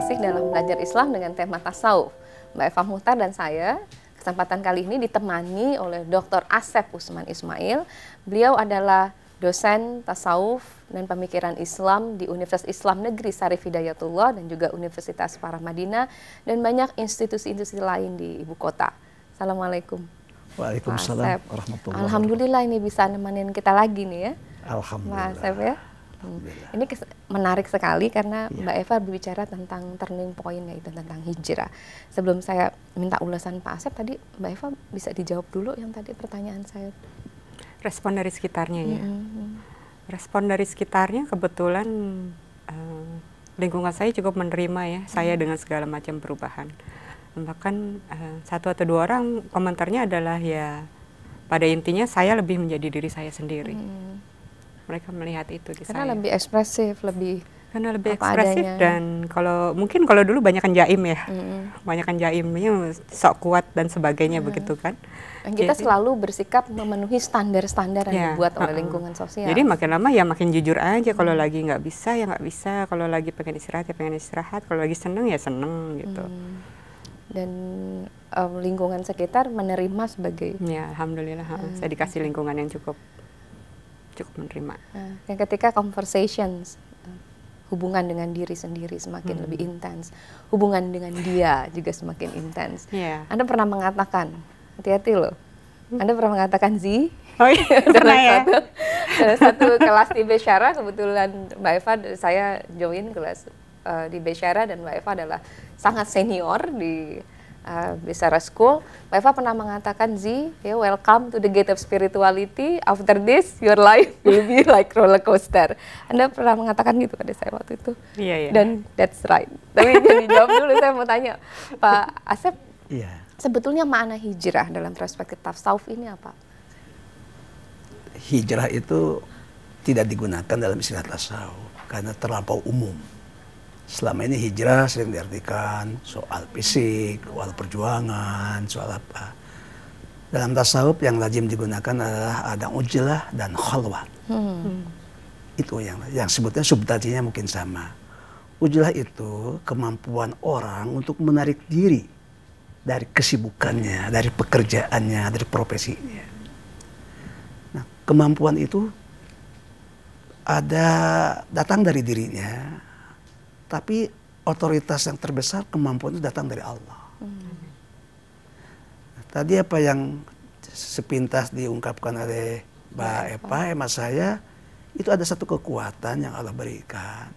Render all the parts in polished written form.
Asik dalam Belajar Islam dengan tema tasawuf. Mbak Eva Muhtar dan saya, kesempatan kali ini ditemani oleh Dr. Asep Usman Ismail. Beliau adalah dosen tasawuf dan pemikiran Islam di Universitas Islam Negeri Syarif Hidayatullah dan juga Universitas Paramadina dan banyak institusi-institusi lain di ibu kota. Assalamualaikum. Waalaikumsalam warahmatullahi wabarakatuh. Alhamdulillah ini bisa nemenin kita lagi nih ya. Alhamdulillah. Mas Asep ya. Ini menarik sekali karena Mbak Eva berbicara tentang turning point, yaitu tentang hijrah. Sebelum saya minta ulasan Pak Asep tadi, Mbak Eva bisa dijawab dulu yang tadi pertanyaan saya. Respon dari sekitarnya ya. Respon dari sekitarnya kebetulan lingkungan saya cukup menerima ya, saya dengan segala macam perubahan. Bahkan satu atau dua orang komentarnya adalah ya pada intinya saya lebih menjadi diri saya sendiri. Mereka melihat itu di karena saya. lebih ekspresif, lebih ekspresif adanya. Dan mungkin kalau dulu banyakan jaim ya, banyakan jaimnya sok kuat dan sebagainya begitu kan. Dan kita selalu bersikap memenuhi standar-standar yang dibuat oleh lingkungan sosial. Jadi makin lama ya makin jujur aja. Kalau lagi nggak bisa ya nggak bisa. Kalau lagi pengen istirahat ya pengen istirahat. Kalau lagi seneng ya seneng gitu. Dan lingkungan sekitar menerima sebagai. Ya alhamdulillah. Saya dikasih lingkungan yang cukup menerima. Yang ketika conversations, hubungan dengan diri sendiri semakin lebih intens, hubungan dengan dia juga semakin intens. Anda pernah mengatakan, hati-hati loh, Anda pernah mengatakan Zi, dalam satu kelas di Besyara, kebetulan Mbak Eva, saya join kelas di Besyara dan Mbak Eva adalah sangat senior di Besyara School. Mbak Eva pernah mengatakan, Zi, welcome to the gate of spirituality. After this, your life will be like roller coaster. Anda pernah mengatakan gitu pada saya waktu itu. Iya. Dan that's right. Tapi jadi jawab dulu, saya mau tanya, Pak Asep, sebetulnya makna hijrah dalam perspektif tasawuf ini apa? Hijrah itu tidak digunakan dalam istilah tasawuf karena terlampau umum. Selama ini hijrah sering diartikan soal fisik, soal perjuangan, soal apa. Dalam tasawuf yang lazim digunakan adalah ada ujlah dan khalwat. Itu yang sebutnya substansinya mungkin sama. Ujlah itu kemampuan orang untuk menarik diri dari kesibukannya, dari pekerjaannya, dari profesinya. Nah, kemampuan itu datang dari dirinya. Tapi otoritas yang terbesar kemampuan itu datang dari Allah. Tadi apa yang sepintas diungkapkan oleh Mbak Eva, emak saya, itu ada satu kekuatan yang Allah berikan.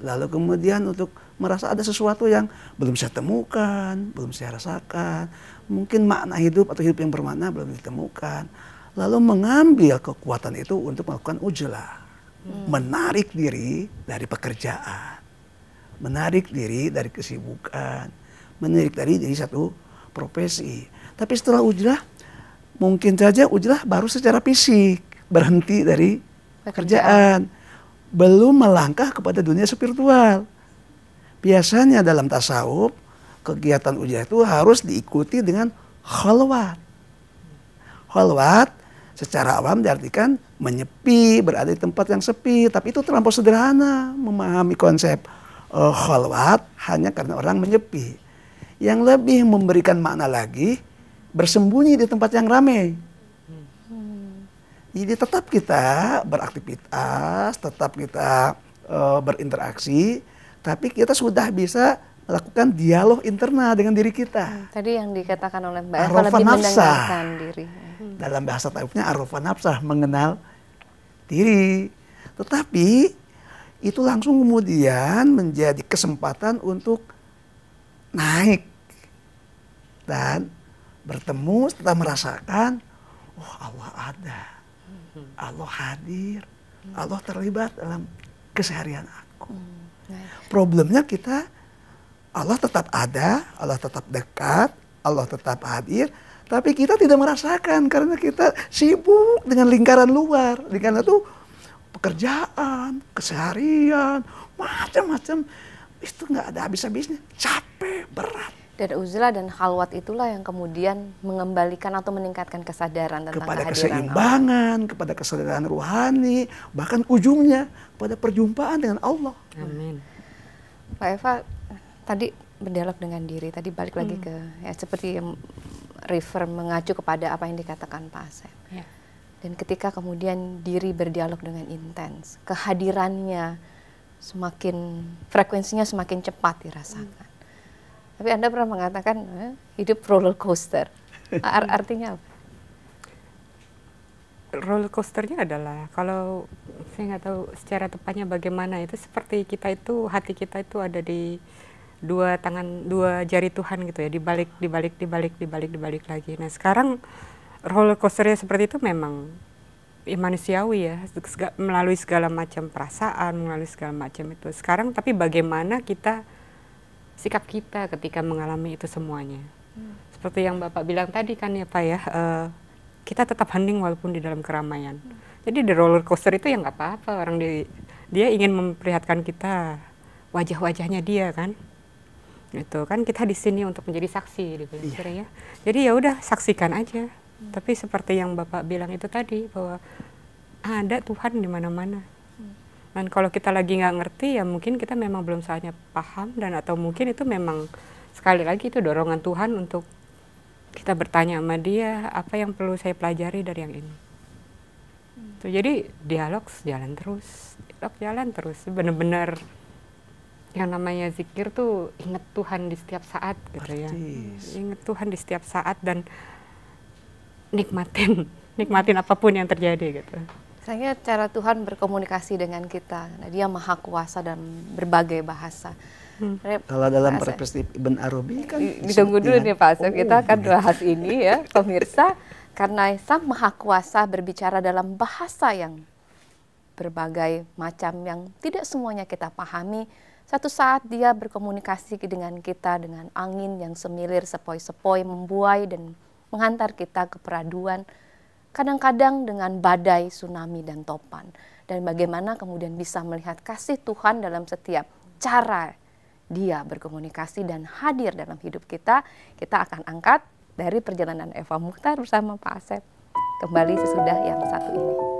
Lalu kemudian untuk merasa ada sesuatu yang belum saya temukan, belum saya rasakan. Mungkin makna hidup atau hidup yang bermakna belum ditemukan. Lalu mengambil kekuatan itu untuk melakukan ujlah. Menarik diri dari pekerjaan. Menarik diri dari kesibukan, menarik diri dari satu profesi. Tapi setelah ujlah, mungkin saja ujlah baru secara fisik, berhenti dari pekerjaan. Belum melangkah kepada dunia spiritual. Biasanya dalam tasawuf, kegiatan ujlah itu harus diikuti dengan khalwat. Khalwat secara awam diartikan menyepi, berada di tempat yang sepi. Tapi itu terlampau sederhana memahami konsep khalwat hanya karena orang menyepi. Yang lebih memberikan makna lagi, bersembunyi di tempat yang ramai. Jadi tetap kita beraktivitas, tetap kita berinteraksi, tapi kita sudah bisa melakukan dialog internal dengan diri kita. Tadi yang dikatakan oleh Mbak Eva lebih mendengarkan diri. Dalam bahasa tasawufnya arafah nafsah, mengenal diri. Tetapi itu langsung kemudian menjadi kesempatan untuk naik dan bertemu setelah merasakan, oh Allah ada, Allah hadir, Allah terlibat dalam keseharian aku. Problemnya kita, Allah tetap ada, Allah tetap dekat, Allah tetap hadir, tapi kita tidak merasakan karena kita sibuk dengan lingkaran luar. Lingkaran itu pekerjaan, keseharian, macam-macam. Itu nggak ada habis-habisnya, capek, berat. Dan uzlah dan khalwat itulah yang kemudian mengembalikan atau meningkatkan kesadaran tentang kepada kehadiran keseimbangan, Allah. Kepada kesadaran ruhani, bahkan ujungnya pada perjumpaan dengan Allah. Amin. Pak Eva, Tadi berdialog dengan diri, tadi balik lagi ke ya seperti yang refer mengacu kepada apa yang dikatakan Pak Asep. Ya. Dan ketika kemudian diri berdialog dengan intens, kehadirannya semakin, frekuensinya semakin cepat dirasakan. Tapi Anda pernah mengatakan hidup roller coaster. Artinya apa? Roller coasternya adalah, kalau saya nggak tahu secara tepatnya bagaimana, itu seperti kita itu, hati kita itu ada di dua jari Tuhan gitu ya, dibalik lagi. Nah sekarang roller coasternya seperti itu memang ya, manusiawi ya, melalui segala macam perasaan, melalui segala macam itu. Sekarang tapi bagaimana sikap kita ketika mengalami itu semuanya. Seperti yang Bapak bilang tadi kan ya Pak ya, kita tetap hening walaupun di dalam keramaian. Jadi di roller coaster itu ya nggak apa-apa, orang dia ingin memperlihatkan kita wajah-wajahnya dia kan. Itu kan kita di sini untuk menjadi saksi gitu ya. Jadi ya udah saksikan aja. Tapi seperti yang Bapak bilang itu tadi, bahwa ada Tuhan di mana-mana. Dan kalau kita lagi nggak ngerti ya mungkin kita memang belum saatnya paham, dan atau mungkin itu memang sekali lagi itu dorongan Tuhan untuk kita bertanya sama dia, apa yang perlu saya pelajari dari yang ini. Tuh, jadi dialog jalan terus, benar-benar yang namanya zikir tuh ingat Tuhan di setiap saat gitu ya. Ingat Tuhan di setiap saat dan nikmatin apapun yang terjadi gitu. Saya cara Tuhan berkomunikasi dengan kita. Nah, Dia Maha Kuasa dan berbagai bahasa. Kalau dalam perspektif Ibn Arabi kan ditunggu dulu nih Pak Asep, kita akan bahas ini ya pemirsa, karena Sang Maha Kuasa berbicara dalam bahasa yang berbagai macam yang tidak semuanya kita pahami. Satu saat Dia berkomunikasi dengan kita dengan angin yang semilir sepoi-sepoi, membuai dan menghantar kita ke peraduan. Kadang-kadang dengan badai, tsunami, dan topan. Dan bagaimana kemudian bisa melihat kasih Tuhan dalam setiap cara Dia berkomunikasi dan hadir dalam hidup kita. Kita akan angkat dari perjalanan Eva Muchtar bersama Pak Asep. Kembali sesudah yang satu ini.